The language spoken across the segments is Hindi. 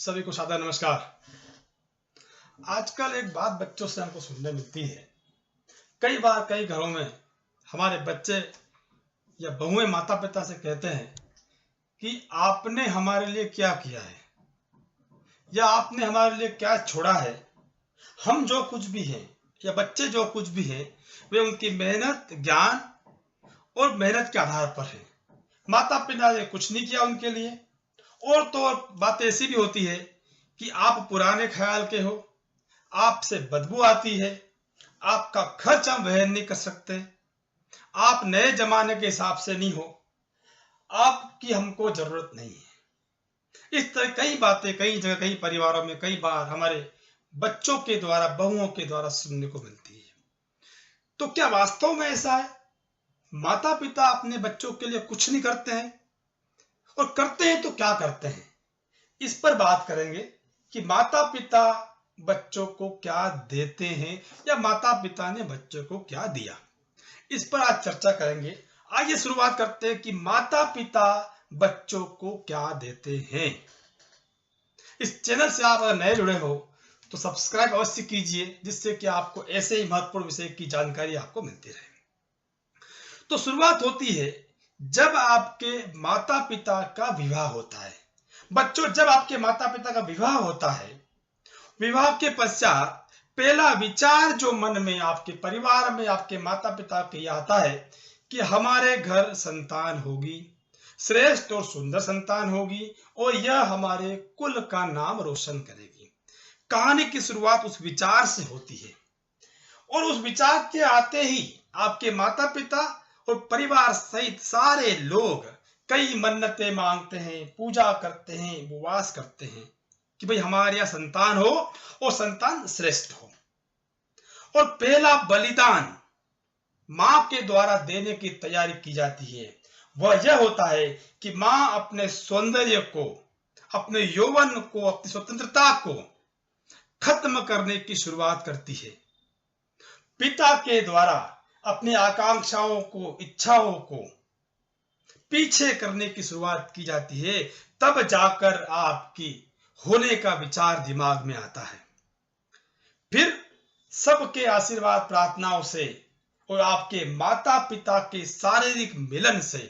सभी को सादर नमस्कार। आजकल एक बात बच्चों से हमको सुनने मिलती है। कई बार कई घरों में हमारे बच्चे या बहुएं माता पिता से कहते हैं कि आपने हमारे लिए क्या किया है या आपने हमारे लिए क्या छोड़ा है। हम जो कुछ भी हैं या बच्चे जो कुछ भी हैं वे उनकी मेहनत, ज्ञान और मेहनत के आधार पर है। माता पिता ने कुछ नहीं किया उनके लिए। और तो और बात ऐसी भी होती है कि आप पुराने ख्याल के हो, आपसे बदबू आती है, आपका खर्च हम वहन नहीं कर सकते, आप नए जमाने के हिसाब से नहीं हो, आपकी हमको जरूरत नहीं है। इस तरह कई बातें कई जगह कई परिवारों में कई बार हमारे बच्चों के द्वारा, बहुओं के द्वारा सुनने को मिलती है। तो क्या वास्तव में ऐसा है? माता पिता अपने बच्चों के लिए कुछ नहीं करते हैं, और करते हैं तो क्या करते हैं? इस पर बात करेंगे कि माता पिता बच्चों को क्या देते हैं या माता पिता ने बच्चों को क्या दिया। इस पर आज चर्चा करेंगे। आइए शुरुआत करते हैं कि माता पिता बच्चों को क्या देते हैं। इस चैनल से आप अगर नए जुड़े हो तो सब्सक्राइब अवश्य कीजिए, जिससे कि आपको ऐसे ही महत्वपूर्ण विषय की जानकारी आपको मिलती रहे। तो शुरुआत होती है जब आपके माता पिता का विवाह होता है। बच्चों, जब आपके माता पिता का विवाह होता है, विवाह के पश्चात पहला विचार जो मन में, आपके परिवार में, आपके माता पिता के आता है कि हमारे घर संतान होगी, श्रेष्ठ और सुंदर संतान होगी और यह हमारे कुल का नाम रोशन करेगी। कहानी की शुरुआत उस विचार से होती है और उस विचार के आते ही आपके माता पिता और परिवार सहित सारे लोग कई मन्नतें मांगते हैं, पूजा करते हैं, उपवास करते हैं कि भाई हमारे यहाँ संतान हो और संतान श्रेष्ठ हो। और पहला बलिदान मां के द्वारा देने की तैयारी की जाती है। वह यह होता है कि मां अपने सौंदर्य को, अपने यौवन को, अपनी स्वतंत्रता को खत्म करने की शुरुआत करती है। पिता के द्वारा अपनी आकांक्षाओं को, इच्छाओं को पीछे करने की शुरुआत की जाती है। तब जाकर आपकी होने का विचार दिमाग में आता है। फिर सबके आशीर्वाद प्रार्थनाओं से और आपके माता पिता के शारीरिक मिलन से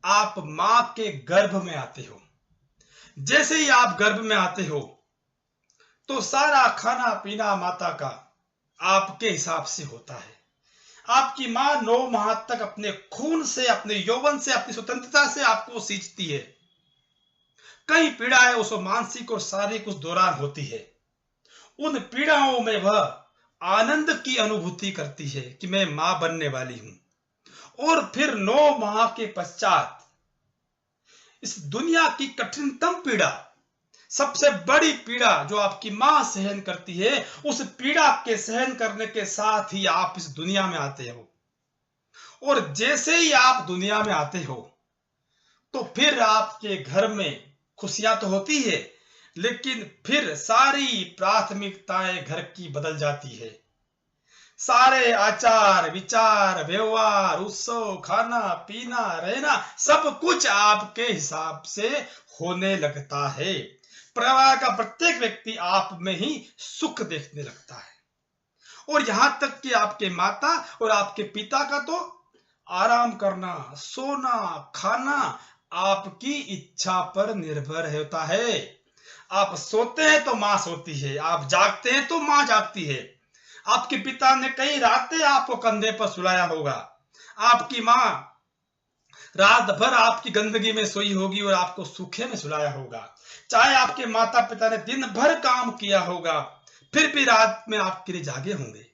आप मां के गर्भ में आते हो। जैसे ही आप गर्भ में आते हो तो सारा खाना पीना माता का आपके हिसाब से होता है। आपकी मां 9 माह तक अपने खून से, अपने यौवन से, अपनी स्वतंत्रता से आपको सींचती है। कई पीड़ाएं उस मानसिक और शारीरिक उस दौरान होती है। उन पीड़ाओं में वह आनंद की अनुभूति करती है कि मैं मां बनने वाली हूं। और फिर 9 माह के पश्चात इस दुनिया की कठिनतम पीड़ा, सबसे बड़ी पीड़ा जो आपकी मां सहन करती है, उस पीड़ा के सहन करने के साथ ही आप इस दुनिया में आते हो। और जैसे ही आप दुनिया में आते हो तो फिर आपके घर में खुशियां तो होती है, लेकिन फिर सारी प्राथमिकताएं घर की बदल जाती है। सारे आचार विचार, व्यवहार, उत्सव, खाना पीना, रहना, सब कुछ आपके हिसाब से होने लगता है। परिवार का प्रत्येक व्यक्ति आप में ही सुख देखने लगता है। और यहां तक कि आपके माता और आपके पिता का तो आराम करना, सोना, खाना आपकी इच्छा पर निर्भर होता है। आप सोते हैं तो मां सोती है, आप जागते हैं तो मां जागती है। आपके पिता ने कई रातें आपको कंधे पर सुलाया होगा, आपकी मां रात भर आपकी गंदगी में सोई होगी और आपको सूखे में सुलाया होगा। चाहे आपके माता पिता ने दिन भर काम किया होगा, फिर भी रात में आपके लिए जागे होंगे।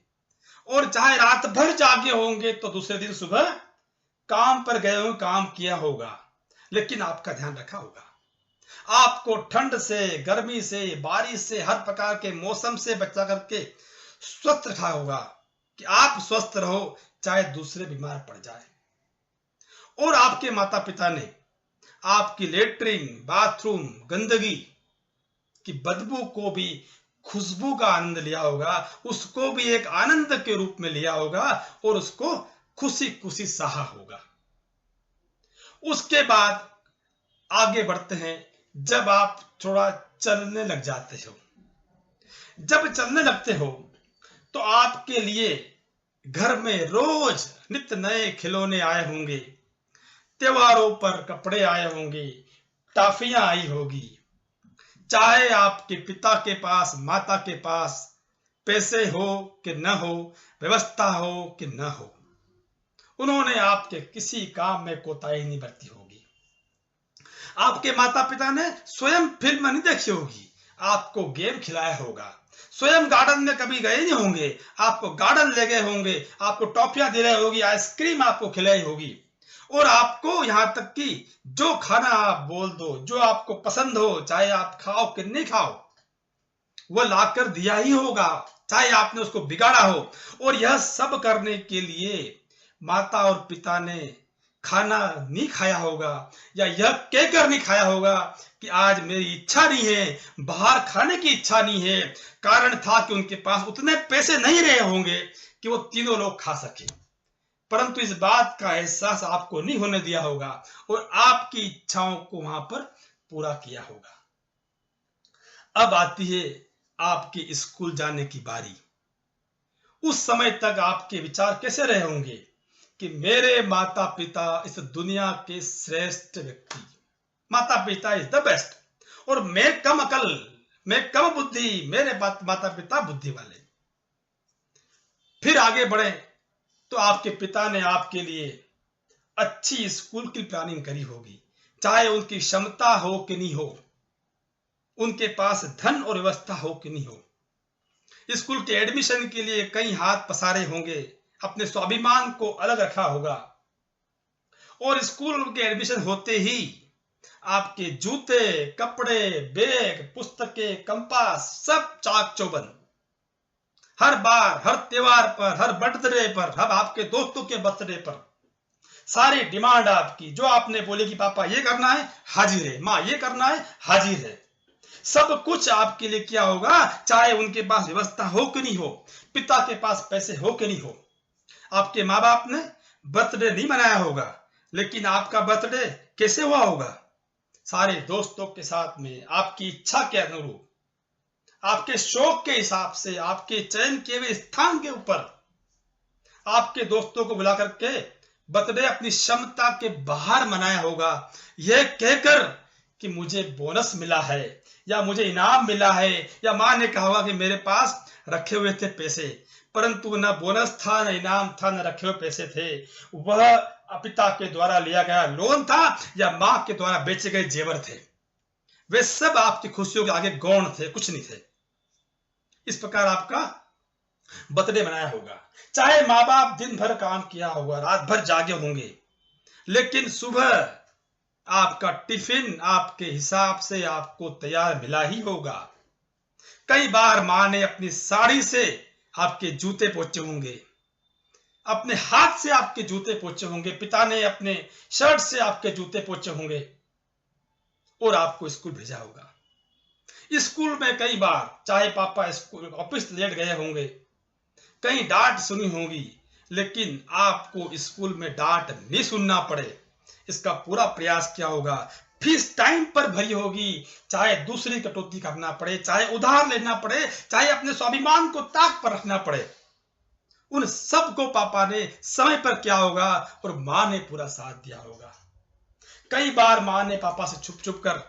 और चाहे रात भर जागे होंगे तो दूसरे दिन सुबह काम पर गए होंगे, काम किया होगा, लेकिन आपका ध्यान रखा होगा। आपको ठंड से, गर्मी से, बारिश से, हर प्रकार के मौसम से बचा करके स्वस्थ रखा होगा कि आप स्वस्थ रहो, चाहे दूसरे बीमार पड़ जाए। और आपके माता पिता ने आपकी लेटरिन, बाथरूम, गंदगी की बदबू को भी खुशबू का आनंद लिया होगा, उसको भी एक आनंद के रूप में लिया होगा और उसको खुशी खुशी सहा होगा। उसके बाद आगे बढ़ते हैं। जब आप थोड़ा चलने लग जाते हो। जब चलने लगते हो तो आपके लिए घर में रोज नित्य नए खिलौने आए होंगे, त्योहारों पर कपड़े आए होंगे, टॉफियां आई होगी। चाहे आपके पिता के पास, माता के पास पैसे हो कि न हो, व्यवस्था हो कि न हो, उन्होंने आपके किसी काम में कोताही नहीं बरती होगी। आपके माता पिता ने स्वयं फिल्म नहीं देखी होगी, आपको गेम खिलाया होगा। स्वयं गार्डन में कभी गए नहीं होंगे, आपको गार्डन ले गए होंगे, आपको टॉफियां दिलाई होगी, आइसक्रीम आपको खिलाई होगी। और आपको यहां तक कि जो खाना आप बोल दो, जो आपको पसंद हो, चाहे आप खाओ कि नहीं खाओ, वो लाकर दिया ही होगा, चाहे आपने उसको बिगाड़ा हो। और यह सब करने के लिए माता और पिता ने खाना नहीं खाया होगा, या यह कहकर नहीं खाया होगा कि आज मेरी इच्छा नहीं है, बाहर खाने की इच्छा नहीं है। कारण था कि उनके पास उतने पैसे नहीं रहे होंगे कि वो तीनों लोग खा सके। परंतु इस बात का एहसास आपको नहीं होने दिया होगा और आपकी इच्छाओं को वहां पर पूरा किया होगा। अब आती है आपके स्कूल जाने की बारी। उस समय तक आपके विचार कैसे रहे होंगे कि मेरे माता पिता इस दुनिया के श्रेष्ठ व्यक्ति, माता पिता इज द बेस्ट, और मैं कम अकल, मैं कम बुद्धि, मेरे माता पिता बुद्धि वाले। फिर आगे बढ़े तो आपके पिता ने आपके लिए अच्छी स्कूल की प्लानिंग करी होगी, चाहे उनकी क्षमता हो कि नहीं हो, उनके पास धन और व्यवस्था हो कि नहीं हो। स्कूल के एडमिशन के लिए कई हाथ पसारे होंगे, अपने स्वाभिमान को अलग रखा होगा। और स्कूल के एडमिशन होते ही आपके जूते, कपड़े, बैग, पुस्तकें, कंपास सब चाक चौबंद। हर बार, हर त्योहार पर, हर बर्थडे पर, हर आपके दोस्तों के बर्थडे पर सारी डिमांड आपकी, जो आपने बोले कि पापा ये करना है, हाजिर है, माँ ये करना है, हाजिर है। सब कुछ आपके लिए क्या होगा, चाहे उनके पास व्यवस्था हो कि नहीं हो, पिता के पास पैसे हो कि नहीं हो। आपके माँ बाप ने बर्थडे नहीं मनाया होगा, लेकिन आपका बर्थडे कैसे हुआ होगा, सारे दोस्तों के साथ में, आपकी इच्छा के अनुरूप, आपके शौक के हिसाब से, आपके चयन किए हुए स्थान के ऊपर आपके दोस्तों को बुला करके बर्थडे अपनी क्षमता के बाहर मनाया होगा, यह कहकर कि मुझे बोनस मिला है, या मुझे इनाम मिला है, या माँ ने कहा होगा कि मेरे पास रखे हुए थे पैसे, परंतु न बोनस था, न इनाम था, न रखे हुए पैसे थे। वह पिता के द्वारा लिया गया लोन था, या माँ के द्वारा बेचे गए जेवर थे। वे सब आपकी खुशियों के आगे गौण थे, कुछ नहीं थे। इस प्रकार आपका बर्थडे मनाया होगा। चाहे माँ बाप दिन भर काम किया होगा, रात भर जागे होंगे, लेकिन सुबह आपका टिफिन आपके हिसाब से आपको तैयार मिला ही होगा। कई बार माँ ने अपनी साड़ी से आपके जूते पोंछे होंगे, अपने हाथ से आपके जूते पोंछे होंगे, पिता ने अपने शर्ट से आपके जूते पोंछे होंगे और आपको स्कूल भेजा होगा। स्कूल में कई बार चाहे पापा स्कूल ऑफिस लेट गए होंगे, कहीं डांट सुनी होगी, लेकिन आपको स्कूल में डांट नहीं सुनना पड़े, इसका पूरा प्रयास किया होगा। फीस टाइम पर भरी होगी, चाहे दूसरी कटौती करना पड़े, चाहे उधार लेना पड़े, चाहे अपने स्वाभिमान को ताक पर रखना पड़े, उन सब को पापा ने समय पर किया होगा और माँ ने पूरा साथ दिया होगा। कई बार माँ ने पापा से छुप छुप कर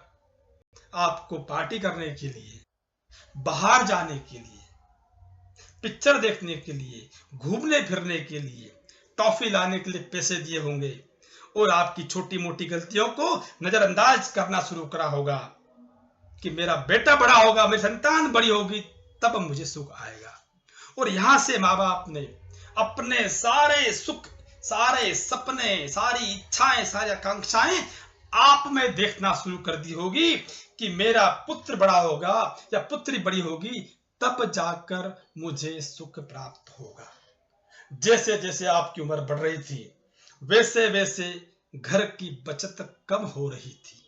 आपको पार्टी करने के लिए, बाहर जाने के लिए, पिक्चर देखने के लिए, घूमने फिरने के लिए, टॉफी लाने के लिए पैसे दिए होंगे, और आपकी छोटी मोटी गलतियों को नजरअंदाज करना शुरू करा होगा कि मेरा बेटा बड़ा होगा, मेरी संतान बड़ी होगी, तब मुझे सुख आएगा। और यहां से माँ बाप ने अपने सारे सुख, सारे सपने, सारी इच्छाएं, सारी आकांक्षाएं आप में देखना शुरू कर दी होगी कि मेरा पुत्र बड़ा होगा या पुत्री बड़ी होगी, तब जाकर मुझे सुख प्राप्त होगा। जैसे जैसे आपकी उम्र बढ़ रही थी, वैसे वैसे घर की बचत कम हो रही थी,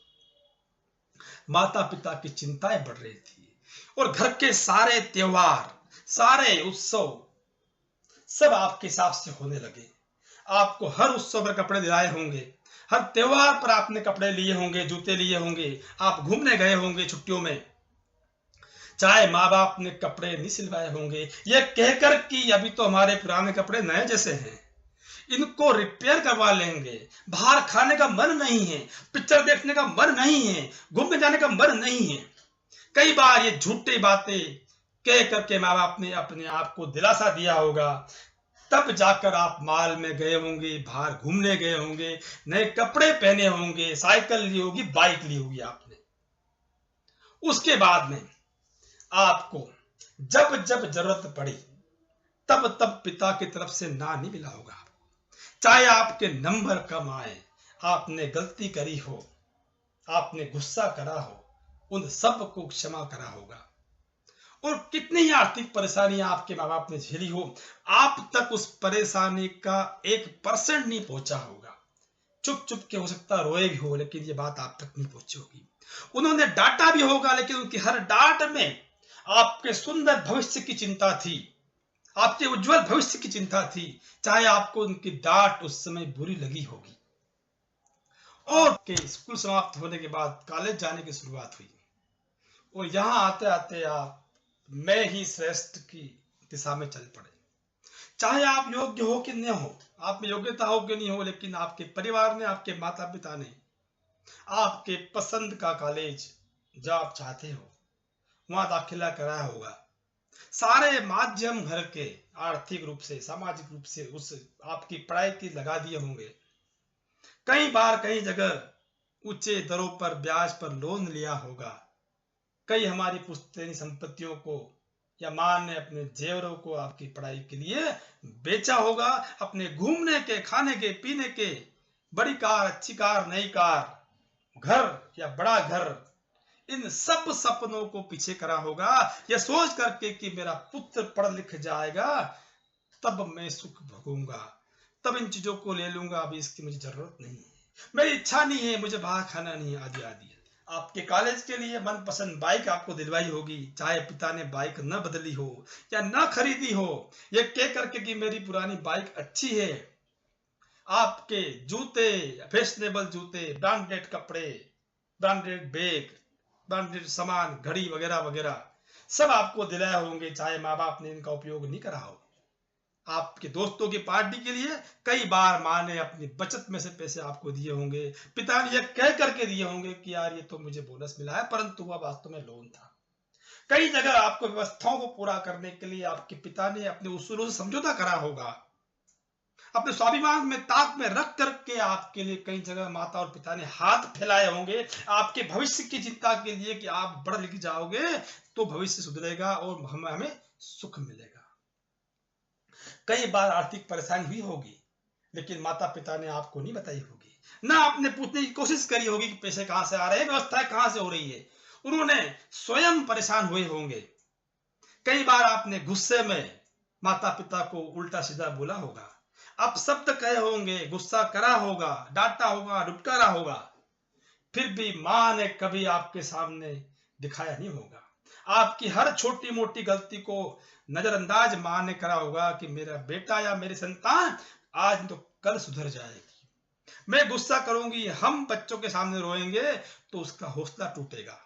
माता पिता की चिंताएं बढ़ रही थी, और घर के सारे त्योहार, सारे उत्सव सब आपके हिसाब से होने लगे। आपको हर उत्सव पर कपड़े दिलाए होंगे, हर त्योहार पर आपने कपड़े लिए होंगे, जूते लिए होंगे, आप घूमने गए होंगे छुट्टियों में, चाहे माँ बाप ने कपड़े नहीं सिलवाए होंगे, ये कहकर कि अभी तो हमारे पुराने कपड़े नए जैसे हैं, इनको रिपेयर करवा लेंगे, बाहर खाने का मन नहीं है, पिक्चर देखने का मन नहीं है, घूमने जाने का मन नहीं है। कई बार ये झूठी बातें कह करके माँ बाप ने अपने आप को दिलासा दिया होगा, तब जाकर आप मॉल में गए होंगे, बाहर घूमने गए होंगे, नए कपड़े पहने होंगे, साइकिल ली होगी, बाइक ली होगी आपने। उसके बाद में आपको जब जब जरूरत पड़ी तब तब पिता की तरफ से ना नहीं मिला होगा। चाहे आपके नंबर कम आए, आपने गलती करी हो, आपने गुस्सा करा हो, उन सब को क्षमा करा होगा। और कितनी ही आर्थिक परेशानियां आपके माँ बाप ने झेली हो, आप तक उस परेशानी का 1% नहीं पहुंचा होगा। चुप चुप के हो सकता रोए भी हो, लेकिन ये बात आप तक नहीं पहुंची होगी। उन्होंने डांटा भी होगा, लेकिन उनकी हर डांट में आपके सुंदर भविष्य की चिंता थी, आपके उज्जवल भविष्य की चिंता थी। चाहे आपको उनकी डांट उस समय बुरी लगी होगी। और के स्कूल समाप्त होने के बाद कॉलेज जाने की शुरुआत हुई, और यहाँ आते आते आप मैं ही श्रेष्ठ की दिशा में चल पड़े। चाहे आप योग्य हो कि न हो, आप में योग्यता हो कि नहीं हो, लेकिन आपके परिवार ने, आपके माता पिता ने आपके पसंद का कॉलेज जो आप चाहते हो वहां दाखिला कराया होगा। सारे माध्यम घर के आर्थिक रूप से, सामाजिक रूप से उस आपकी पढ़ाई की लगा दिए होंगे। कई बार कई जगह ऊंचे दरों पर ब्याज पर लोन लिया होगा। कई हमारी पुश्तैनी संपत्तियों को या मां ने अपने जेवरों को आपकी पढ़ाई के लिए बेचा होगा। अपने घूमने के, खाने के, पीने के, बड़ी कार, अच्छी कार, नई कार, घर या बड़ा घर, इन सब सपनों को पीछे करा होगा, यह सोच करके कि मेरा पुत्र पढ़ लिख जाएगा तब मैं सुख भोगूंगा, तब इन चीजों को ले लूंगा, अभी इसकी मुझे जरूरत नहीं है, मेरी इच्छा नहीं है, मुझे बाहर खाना नहीं है, आदि आदि। आपके कॉलेज के लिए मनपसंद बाइक आपको दिलवाई होगी, चाहे पिता ने बाइक न बदली हो या न खरीदी हो, ये कह करके कि मेरी पुरानी बाइक अच्छी है। आपके जूते, फैशनेबल जूते, ब्रांडेड कपड़े, ब्रांडेड बैग, ब्रांडेड सामान, घड़ी वगैरह वगैरह सब आपको दिलाए होंगे, चाहे माँ बाप ने इनका उपयोग नहीं करा हो। आपके दोस्तों की पार्टी के लिए कई बार माँ ने अपनी बचत में से पैसे आपको दिए होंगे, पिता ने यह कह करके दिए होंगे कि यार ये तो मुझे बोनस मिला है, परंतु वह वास्तव में लोन था। कई जगह आपको व्यवस्थाओं को पूरा करने के लिए आपके पिता ने अपने उसूलों से समझौता करा होगा, अपने स्वाभिमान में ताक में रख करके आपके लिए कई जगह माता और पिता ने हाथ फैलाए होंगे, आपके भविष्य की चिंता के लिए कि आप पढ़ लिख जाओगे तो भविष्य सुधरेगा और हमें सुख मिलेगा। कई बार आर्थिक परेशानी हुई होगी, लेकिन माता पिता ने आपको नहीं बताई होगी, ना आपने पूछने की कोशिश करी होगी कि पैसे कहां से आ रहे हैं, व्यवस्था कहां से हो रही है। उन्होंने स्वयं परेशान हुए होंगे। कई बार आपने गुस्से में माता पिता को उल्टा सीधा बोला होगा, आप शब्द कहे होंगे, गुस्सा करा होगा, डांटा होगा, डुटकारा होगा, फिर भी मां ने कभी आपके सामने दिखाया नहीं होगा। आपकी हर छोटी मोटी गलती को नजरअंदाज मां ने करा होगा कि मेरा बेटा या मेरी संतान आज तो कल सुधर जाएगी। मैं गुस्सा करूंगी, हम बच्चों के सामने रोएंगे तो उसका हौसला टूटेगा।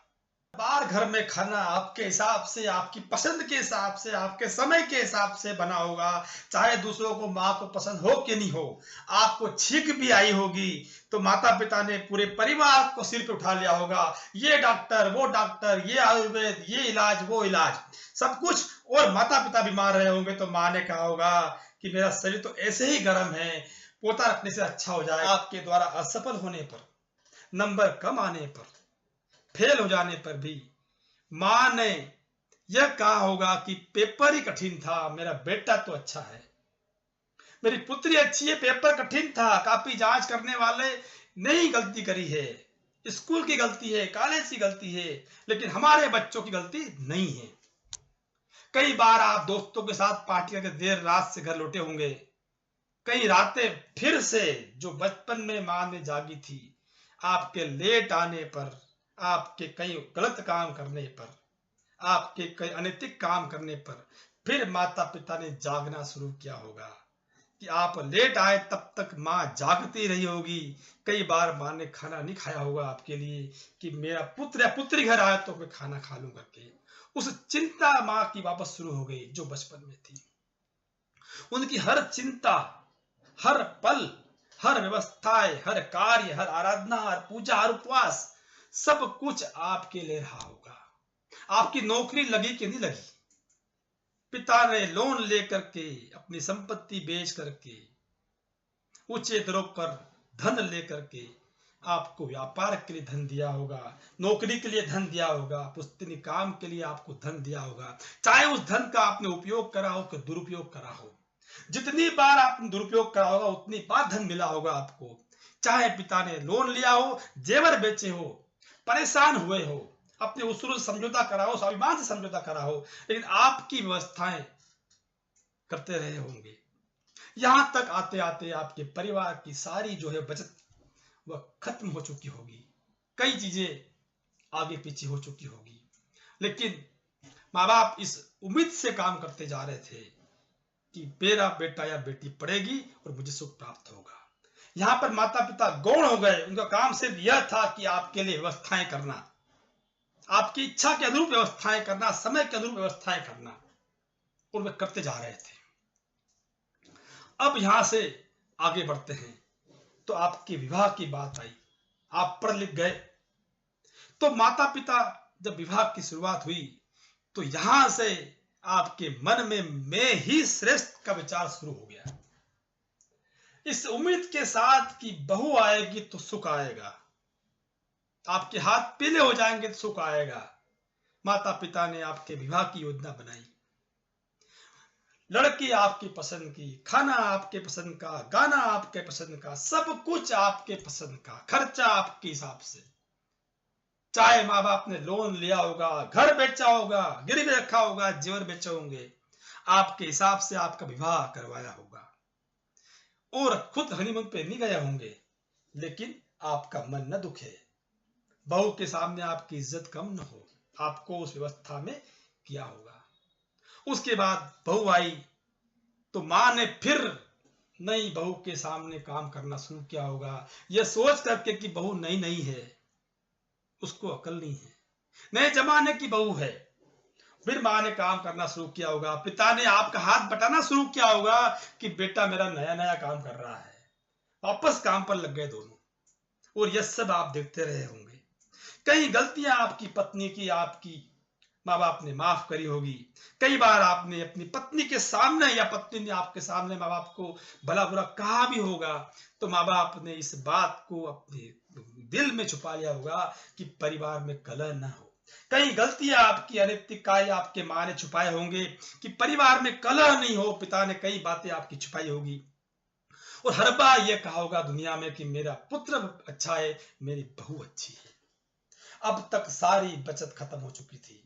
बार घर में खाना आपके हिसाब से, आपकी पसंद के हिसाब से, आपके समय के हिसाब से बना होगा, चाहे दूसरों को, माँ को पसंद हो कि नहीं हो। आपको छींक भी आई होगी तो माता पिता ने पूरे परिवार को सिर पे उठा लिया होगा, ये डॉक्टर, वो डॉक्टर, ये आयुर्वेद, ये इलाज, वो इलाज, सब कुछ। और माता पिता बीमार रहे होंगे तो माँ ने कहा होगा कि मेरा शरीर तो ऐसे ही गर्म है, पोता रखने से अच्छा हो जाए। आपके द्वारा असफल होने पर, नंबर कम आने पर, फेल हो जाने पर भी मां ने यह कहा होगा कि पेपर ही कठिन था, मेरा बेटा तो अच्छा है, मेरी पुत्री अच्छी है, पेपर कठिन था, काफी जांच करने वाले ने ही गलती करी है, स्कूल की गलती है, कॉलेज की गलती है, लेकिन हमारे बच्चों की गलती नहीं है। कई बार आप दोस्तों के साथ पार्टी करके देर रात से घर लौटे होंगे, कई रातें फिर से जो बचपन में मां ने जागी थी, आपके लेट आने पर, आपके कई गलत काम करने पर, आपके कई अनैतिक काम करने पर फिर माता पिता ने जागना शुरू किया होगा कि आप लेट आए तब तक माँ जागती रही होगी। कई बार माँ ने खाना नहीं खाया होगा आपके लिए कि मेरा पुत्र या पुत्री घर आए तो मैं खाना खा लूं करके। उस चिंता माँ की वापस शुरू हो गई जो बचपन में थी। उनकी हर चिंता, हर पल, हर व्यवस्थाएं, हर कार्य, हर आराधना, हर पूजा, हर उपवास, सब कुछ आपके लिए रहा होगा। आपकी नौकरी लगी कि नहीं लगी, पिता ने लोन लेकर के, अपनी संपत्ति बेच करके, ऊंचे दरों पर धन लेकर के आपको व्यापार के लिए धन दिया होगा, नौकरी के लिए धन दिया होगा, पुस्तकीय काम के लिए आपको धन दिया होगा। चाहे उस धन का आपने उपयोग करा हो कि दुरुपयोग करा हो, जितनी बार आपने दुरुपयोग करा होगा उतनी बार धन मिला होगा आपको। चाहे पिता ने लोन लिया हो, जेवर बेचे हो, परेशान हुए हो, अपने उसूल से समझौता करा हो, स्वाभिमान से समझौता करा हो, लेकिन आपकी व्यवस्थाएं करते रहे होंगे। यहां तक आते आते आपके परिवार की सारी जो है बचत वह खत्म हो चुकी होगी, कई चीजें आगे पीछे हो चुकी होगी, लेकिन माँ बाप इस उम्मीद से काम करते जा रहे थे कि मेरा बेटा या बेटी पढ़ेगी और मुझे सुख प्राप्त होगा। यहां पर माता पिता गौण हो गए। उनका काम सिर्फ यह था कि आपके लिए व्यवस्थाएं करना, आपकी इच्छा के अनुरूप व्यवस्थाएं करना, समय के अनुरूप व्यवस्थाएं करना, और वे करते जा रहे थे। अब यहां से आगे बढ़ते हैं तो आपके विवाह की बात आई। आप पढ़ लिख गए तो माता पिता जब विवाह की शुरुआत हुई तो यहां से आपके मन में मैं ही श्रेष्ठ का विचार शुरू हो गया, इस उम्मीद के साथ कि बहू आएगी तो सुख आएगा, आपके हाथ पीले हो जाएंगे तो सुख आएगा। माता पिता ने आपके विवाह की योजना बनाई, लड़की आपकी पसंद की, खाना आपके पसंद का, गाना आपके पसंद का, सब कुछ आपके पसंद का, खर्चा आपके हिसाब से। चाहे माँ बाप ने लोन लिया होगा, घर बेचा होगा, गिरवी रखा होगा, जेवर बेचे होंगे, आपके हिसाब से आपका विवाह करवाया होगा, और खुद हनीमून पे नहीं गए होंगे, लेकिन आपका मन न दुखे, बहू के सामने आपकी इज्जत कम न हो, आपको उस व्यवस्था में किया होगा। उसके बाद बहू आई तो मां ने फिर नई बहू के सामने काम करना शुरू किया होगा, यह सोच करके कि बहू नई नहीं है, उसको अकल नहीं है, नए जमाने की बहू है। फिर मां ने काम करना शुरू किया होगा, पिता ने आपका हाथ बटाना शुरू किया होगा कि बेटा मेरा नया नया काम कर रहा है। वापस काम पर लग गए दोनों, और यह सब आप देखते रहे होंगे। कई गलतियां आपकी पत्नी की आपकी माँ बाप ने माफ करी होगी। कई बार आपने अपनी पत्नी के सामने या पत्नी ने आपके सामने माँ बाप को भला बुरा कहा भी होगा, तो माँ बाप ने इस बात को अपने दिल में छुपा लिया होगा कि परिवार में कलह न हो। कई गलतियां आपकी अनैतिक कार्य आपके माँ ने छुपाए होंगे कि परिवार में कलह नहीं हो, पिता ने कई बातें आपकी छुपाई होगी, और हर बार यह कहा होगा दुनिया में कि मेरा पुत्र अच्छा है, मेरी बहू अच्छी है। अब तक सारी बचत खत्म हो चुकी थी,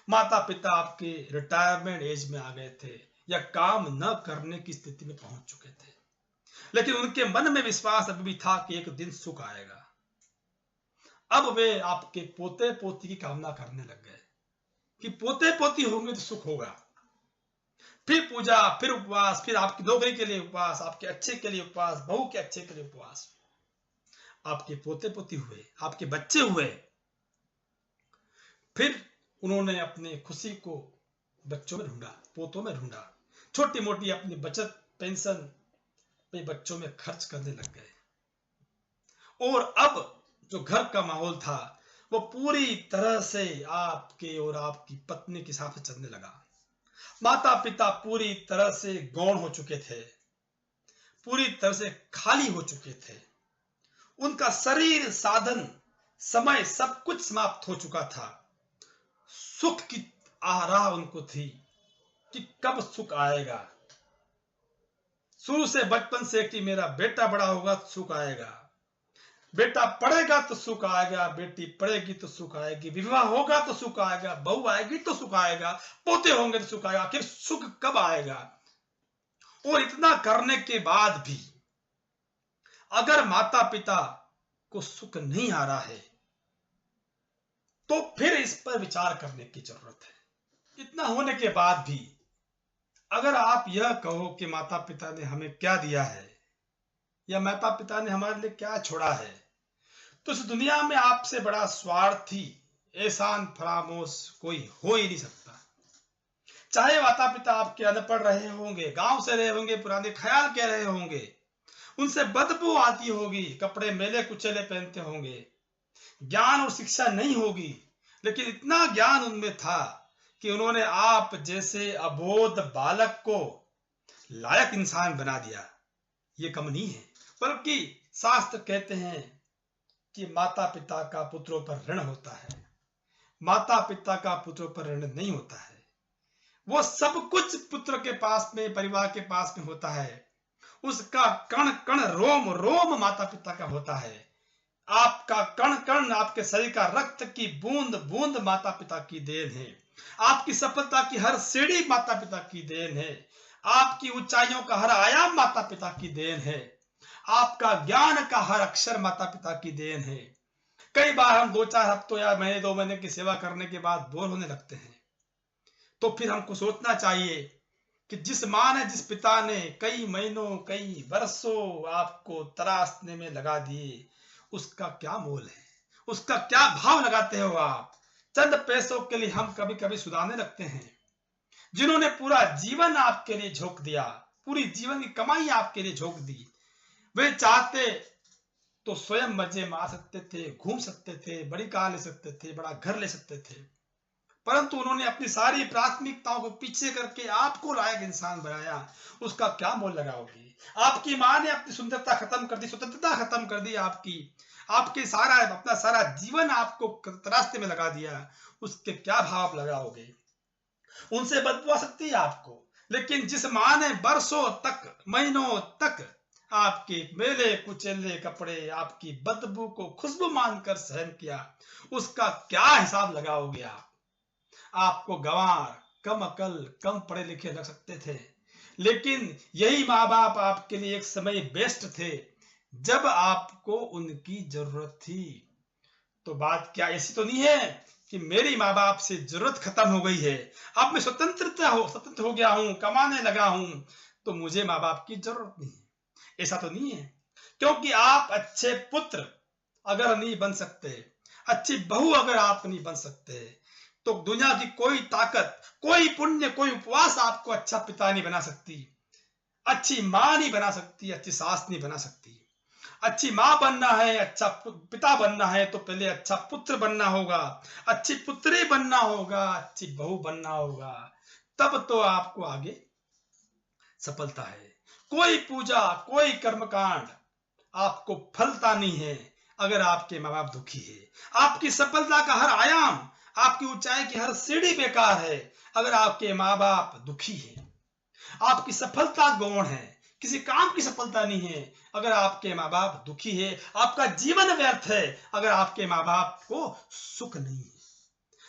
माता पिता आपके रिटायरमेंट एज में आ गए थे या काम न करने की स्थिति में पहुंच चुके थे, लेकिन उनके मन में विश्वास अभी भी था कि एक दिन सुख आएगा। अब वे आपके पोते पोती की कामना करने लग गए कि पोते पोती होंगे तो सुख होगा। फिर पूजा, फिर उपवास, फिर आपकी नौकरी के लिए उपवास, आपके अच्छे के लिए उपवास, बहू के अच्छे के लिए उपवास। आपके पोते पोती हुए, आपके बच्चे हुए, फिर उन्होंने अपने खुशी को बच्चों में ढूंढा, पोतों में ढूंढा, छोटी मोटी अपनी बचत पेंशन पे बच्चों में खर्च करने लग गए। और अब जो घर का माहौल था वो पूरी तरह से आपके और आपकी पत्नी के हिसाब से चलने लगा। माता पिता पूरी तरह से गौण हो चुके थे, पूरी तरह से खाली हो चुके थे, उनका शरीर, साधन, समय सब कुछ समाप्त हो चुका था। सुख की आह उनको थी कि कब सुख आएगा। शुरू से बचपन से कि मेरा बेटा बड़ा होगा तो सुख आएगा, बेटा पढ़ेगा तो सुख आएगा, बेटी पढ़ेगी तो सुख आएगी, विवाह होगा तो सुख आएगा, बहू आएगी तो सुख आएगा, पोते होंगे तो सुख आएगा, आखिर सुख कब आएगा। और इतना करने के बाद भी अगर माता पिता को सुख नहीं आ रहा है तो फिर इस पर विचार करने की जरूरत है। इतना होने के बाद भी अगर आप यह कहो कि माता पिता ने हमें क्या दिया है या माता पिता ने हमारे लिए क्या छोड़ा है, तो इस दुनिया में आपसे बड़ा स्वार्थी, एहसान फरामोश कोई हो ही नहीं सकता। चाहे माता पिता आपके अनपढ़ रहे होंगे, गांव से रहे होंगे, पुराने ख्याल के रहे होंगे, उनसे बदबू आती होगी, कपड़े मेले कुचेले पहनते होंगे, ज्ञान और शिक्षा नहीं होगी, लेकिन इतना ज्ञान उनमें था कि उन्होंने आप जैसे अबोध बालक को लायक इंसान बना दिया। ये कम नहीं है, बल्कि शास्त्र कहते हैं कि माता पिता का पुत्रों पर ऋण होता है, माता पिता का पुत्रों पर ऋण नहीं होता है। वो सब कुछ पुत्र के पास में, परिवार के पास में होता है। उसका कण कण, रोम रोम माता पिता का होता है। आपका कण कण, आपके शरीर का रक्त की बूंद बूंद माता पिता की देन है। आपकी सफलता की हर सीढ़ी माता पिता की देन है। आपकी ऊंचाइयों का हर आयाम माता पिता की देन है। आपका ज्ञान का हर अक्षर माता पिता की देन है। कई बार हम 2-4 हफ्तों या महीने 2 महीने की सेवा करने के बाद बोर होने लगते हैं, तो फिर हमको सोचना चाहिए कि जिस माँ ने, जिस पिता ने कई महीनों, कई वर्षों आपको तराशने में लगा दिए, उसका क्या मोल है, उसका क्या भाव लगाते हो आप। चंद पैसों के लिए हम कभी कभी सुधारने लगते हैं। जिन्होंने पूरा जीवन आपके लिए झोंक दिया, पूरी जीवन की कमाई आपके लिए झोंक दी, वे चाहते तो स्वयं मजे मार सकते थे, घूम सकते थे, बड़ी कार ले सकते थे, बड़ा घर ले सकते थे, परंतु उन्होंने अपनी सारी प्राथमिकताओं को पीछे करके आपको लायक इंसान बनाया। उसका क्या मोल लगाओगे। आपकी माँ ने अपनी सुंदरता खत्म कर दी, स्वतंत्रता खत्म कर दी आपकी, आपके सारा, अपना सारा जीवन आपको रास्ते में लगा दिया, उसके क्या भाव लगाओगे। उनसे बदबू आ सकती है आपको, लेकिन जिस माँ ने बरसों तक, महीनों तक आपके मेले कुचेले कपड़े, आपकी बदबू को खुशबू मानकर सहन किया, उसका क्या हिसाब लगाओगे आप। आपको गंवार, कम अकल, कम पढ़े लिखे लग सकते थे, लेकिन यही माँ बाप आपके लिए एक समय बेस्ट थे जब आपको उनकी जरूरत थी। तो बात क्या ऐसी तो नहीं है कि मेरी माँ बाप से जरूरत खत्म हो गई है, अब मैं स्वतंत्र हो गया हूं, कमाने लगा हूं, तो मुझे माँ बाप की जरूरत नहीं है। ऐसा तो नहीं है, क्योंकि आप अच्छे पुत्र अगर नहीं बन सकते, अच्छी बहू अगर आप नहीं बन सकते, तो दुनिया की कोई ताकत, कोई पुण्य, कोई उपवास आपको अच्छा पिता नहीं बना सकती, अच्छी माँ नहीं बना सकती, अच्छी सास नहीं बना सकती। अच्छी माँ बनना है, अच्छा पिता बनना है, तो पहले अच्छा पुत्र बनना होगा, अच्छी पुत्री बनना होगा, अच्छी बहू बनना होगा, तब तो आपको आगे सफलता है। कोई पूजा, कोई कर्मकांड आपको फलता नहीं है अगर आपके माँ बाप दुखी है। आपकी सफलता का हर आयाम, आपकी ऊंचाई की हर सीढ़ी बेकार है अगर आपके माँ बाप दुखी है। आपकी सफलता गौण है, किसी काम की सफलता नहीं है अगर आपके माँ बाप दुखी है। आपका जीवन व्यर्थ है अगर आपके माँ बाप को सुख नहीं है।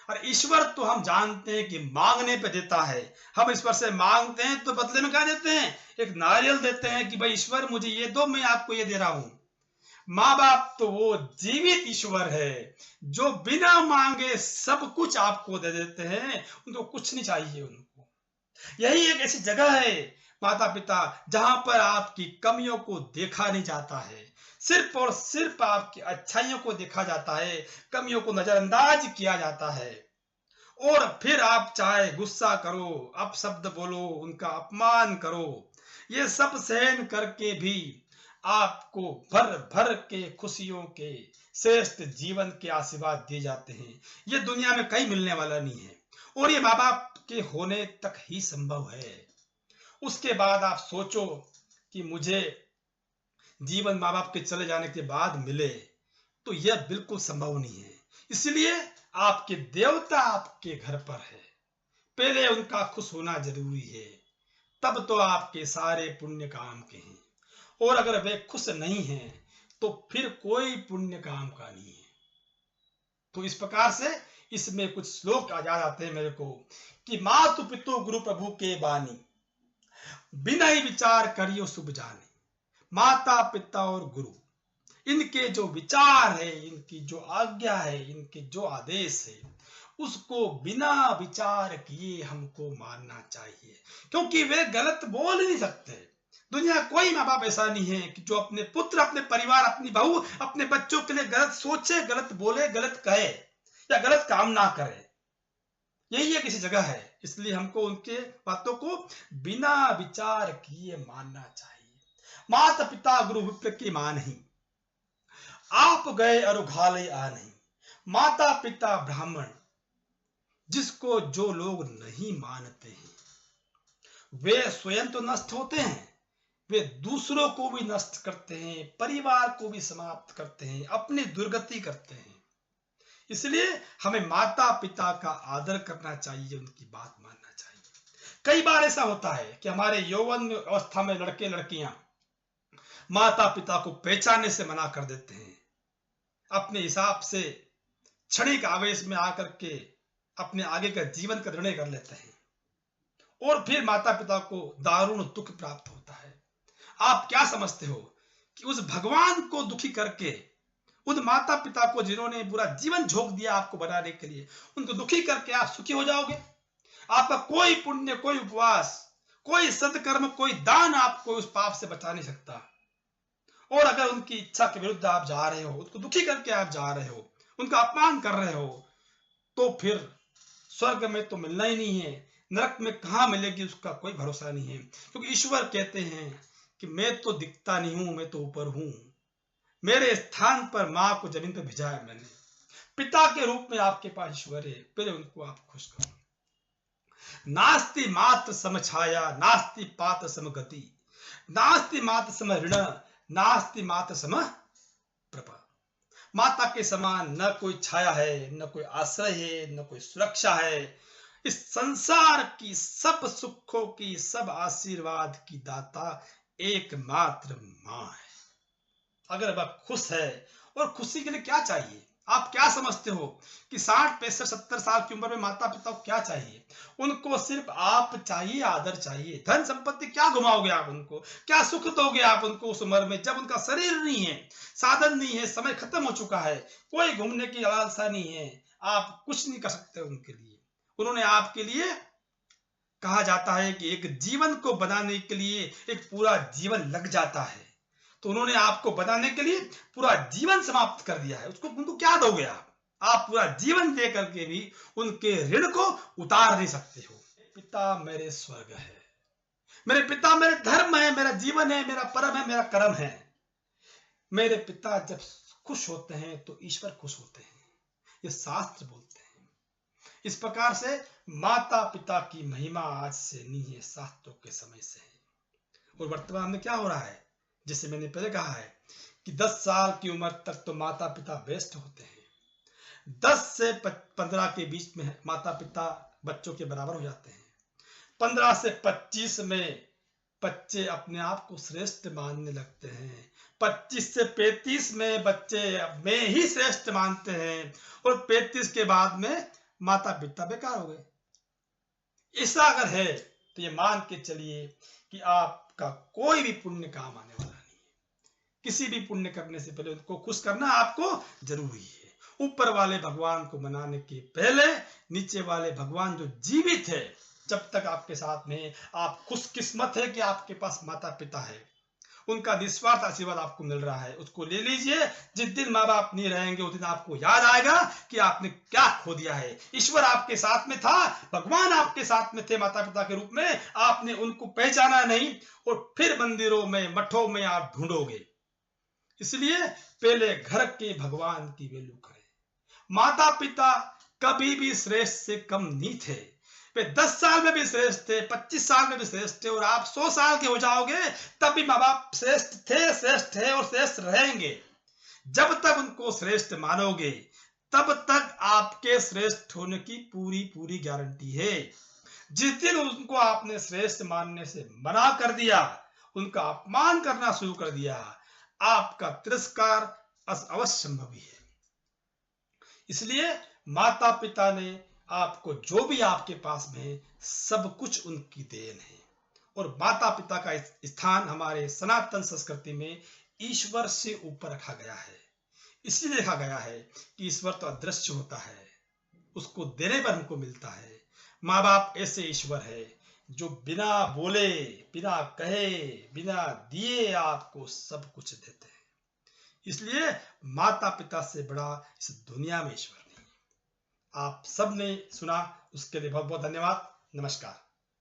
और ईश्वर तो हम जानते हैं कि मांगने पे देता है। हम ईश्वर से मांगते हैं तो बदले में क्या देते हैं, एक नारियल देते हैं कि भाई ईश्वर मुझे ये दो, मैं आपको ये दे रहा हूं। माँ बाप तो वो जीवित ईश्वर है जो बिना मांगे सब कुछ आपको दे देते हैं, उनको कुछ नहीं चाहिए। उनको यही एक ऐसी जगह है, माता पिता, जहां पर आपकी कमियों को देखा नहीं जाता है, सिर्फ और सिर्फ आपकी अच्छाइयों को देखा जाता है, कमियों को नजरअंदाज किया जाता है। और फिर आप चाहे गुस्सा करो, अपशब्द बोलो, उनका अपमान करो, ये सब सहन करके भी आपको भर भर के खुशियों के श्रेष्ठ जीवन के आशीर्वाद दिए जाते हैं। ये दुनिया में कहीं मिलने वाला नहीं है, और ये माँ बाप के होने तक ही संभव है। उसके बाद आप सोचो कि मुझे जीवन माँ बाप के चले जाने के बाद मिले, तो यह बिल्कुल संभव नहीं है। इसलिए आपके देवता आपके घर पर है, पहले उनका खुश होना जरूरी है, तब तो आपके सारे पुण्य काम के हैं। और अगर वे खुश नहीं हैं तो फिर कोई पुण्य काम का नहीं है। तो इस प्रकार से इसमें कुछ श्लोक याद आते हैं मेरे को कि मातु पितु गुरु प्रभु के बानी, बिना ही विचार करियो शुभ जाने। माता पिता और गुरु, इनके जो विचार है, इनकी जो आज्ञा है, इनके जो आदेश है, उसको बिना विचार किए हमको मानना चाहिए, क्योंकि वे गलत बोल ही नहीं सकते। दुनिया कोई माँ बाप ऐसा नहीं है कि जो अपने पुत्र, अपने परिवार, अपनी बहू, अपने बच्चों के लिए गलत सोचे, गलत बोले, गलत कहे या गलत काम ना करे। यही है किसी जगह है, इसलिए हमको उनके बातों को बिना विचार किए मानना चाहिए। माता पिता गुरु विप्र की मां नहीं, आप गए और उघाले आ नहीं। माता पिता ब्राह्मण, जिसको जो लोग नहीं मानते हैं वे स्वयं तो नष्ट होते हैं, वे दूसरों को भी नष्ट करते हैं, परिवार को भी समाप्त करते हैं, अपनी दुर्गति करते हैं। इसलिए हमें माता पिता का आदर करना चाहिए, उनकी बात मानना चाहिए। कई बार ऐसा होता है कि हमारे यौवन अवस्था में लड़के लड़कियां माता पिता को पहचानने से मना कर देते हैं, अपने हिसाब से क्षणिक आवेश में आकर के अपने आगे का जीवन का निर्णय कर लेते हैं और फिर माता पिता को दारुण दुख प्राप्त होता है। आप क्या समझते हो कि उस भगवान को दुखी करके, उन माता पिता को जिन्होंने पूरा जीवन झोंक दिया आपको बनाने के लिए, उनको दुखी करके आप सुखी हो जाओगे? आपका कोई पुण्य, कोई उपवास, कोई सत्कर्म, कोई दान आपको उस पाप से बचा नहीं सकता। और अगर उनकी इच्छा के विरुद्ध आप जा रहे हो, उसको दुखी करके आप जा रहे हो, उनका अपमान कर रहे हो, तो फिर स्वर्ग में तो मिलना ही नहीं है, नरक में कहां मिलेगी उसका कोई भरोसा नहीं है। क्योंकि ईश्वर कहते हैं कि मैं तो दिखता नहीं हूं, मैं तो ऊपर हूं, मेरे स्थान पर मां को जमीन पर भिजाया मैंने, पिता के रूप में आपके पास ईश्वर है, पहले उनको आप खुश करो। नास्ति मात्र समछाया, नास्ति पात्र समगति, नास्ति मात्र सम ऋण, नास्ति मात्र सम प्रभा। माता के समान न कोई छाया है, न कोई आश्रय है, न कोई सुरक्षा है। इस संसार की सब सुखों की, सब आशीर्वाद की दाता एकमात्र मां है। अगर वह खुश है, और खुशी के लिए क्या चाहिए? आप क्या समझते हो कि 60, 65, 70 साल की उम्र में माता पिता को क्या चाहिए? उनको सिर्फ आप चाहिए, आदर चाहिए। धन संपत्ति क्या घुमाओगे आप उनको? क्या सुख दोगे आप उनको उस उम्र में, जब उनका शरीर नहीं है, साधन नहीं है, समय खत्म हो चुका है, कोई घूमने की लालसा नहीं है, आप कुछ नहीं कर सकते उनके लिए। उन्होंने आपके लिए, कहा जाता है कि एक जीवन को बनाने के लिए एक पूरा जीवन लग जाता है, तो उन्होंने आपको बनाने के लिए पूरा जीवन समाप्त कर दिया है। उसको उनको क्या दोगे आप पूरा जीवन दे करके भी उनके ऋण को उतार नहीं सकते हो। पिता मेरे स्वर्ग है, मेरे पिता मेरे धर्म है, मेरा जीवन है, मेरा परम है, मेरा कर्म है। मेरे पिता जब खुश होते हैं तो ईश्वर खुश होते हैं, ये शास्त्र बोलते हैं। इस प्रकार से माता पिता की महिमा आज से नहीं है, शास्त्रों के समय से है। और वर्तमान में क्या हो रहा है, जैसे मैंने पहले कहा है कि 10 साल की उम्र तक तो माता पिता बेस्ट होते हैं। 10 से 15 के बीच में माता पिता बच्चों के बराबर हो जाते हैं। 15 से 25 में बच्चे अपने आप को श्रेष्ठ मानने लगते हैं। 25 से 35 में बच्चे में ही श्रेष्ठ मानते हैं, और 35 के बाद में माता पिता बेकार हो गए। ऐसा अगर है तो ये मान के चलिए कि आपका कोई भी पुण्य काम आने वाला नहीं है। किसी भी पुण्य करने से पहले उनको खुश करना आपको जरूरी है। ऊपर वाले भगवान को मनाने के पहले नीचे वाले भगवान जो जीवित है, जब तक आपके साथ में, आप खुशकिस्मत है कि आपके पास माता पिता है, उनका निस्वार्थ आशीर्वाद आपको मिल रहा है, उसको ले लीजिए। जिस दिन माँ बाप नहीं रहेंगे उस दिन आपको याद आएगा कि आपने क्या खो दिया है। ईश्वर आपके साथ में था, भगवान आपके साथ में थे माता पिता के रूप में, आपने उनको पहचाना नहीं, और फिर मंदिरों में, मठों में आप ढूंढोगे। इसलिए पहले घर के भगवान की वैल्यू करें। माता पिता कभी भी श्रेष्ठ से कम नहीं थे। वे 10 साल में भी श्रेष्ठ थे, 25 साल में भी श्रेष्ठ थे, और आप 100 साल के हो जाओगे तब भी माँ बाप श्रेष्ठ थे, श्रेष्ठ है और श्रेष्ठ रहेंगे। जब तक उनको श्रेष्ठ मानोगे तब तक आपके श्रेष्ठ होने की पूरी पूरी गारंटी है। जिस दिन उनको आपने श्रेष्ठ मानने से मना कर दिया, उनका अपमान करना शुरू कर दिया, आपका तिरस्कार अवश्य संभव ही है। इसलिए माता पिता ने आपको जो भी आपके पास में है, सब कुछ उनकी देन है। और माता पिता का स्थान हमारे सनातन संस्कृति में ईश्वर से ऊपर रखा गया है। इसलिए देखा गया है कि ईश्वर तो अदृश्य होता है, उसको देने पर हमको मिलता है। माँ बाप ऐसे ईश्वर है जो बिना बोले, बिना कहे, बिना दिए आपको सब कुछ देते हैं। इसलिए माता पिता से बड़ा इस दुनिया में ईश्वर नहीं है। आप सब ने सुना, उसके लिए बहुत बहुत धन्यवाद। नमस्कार।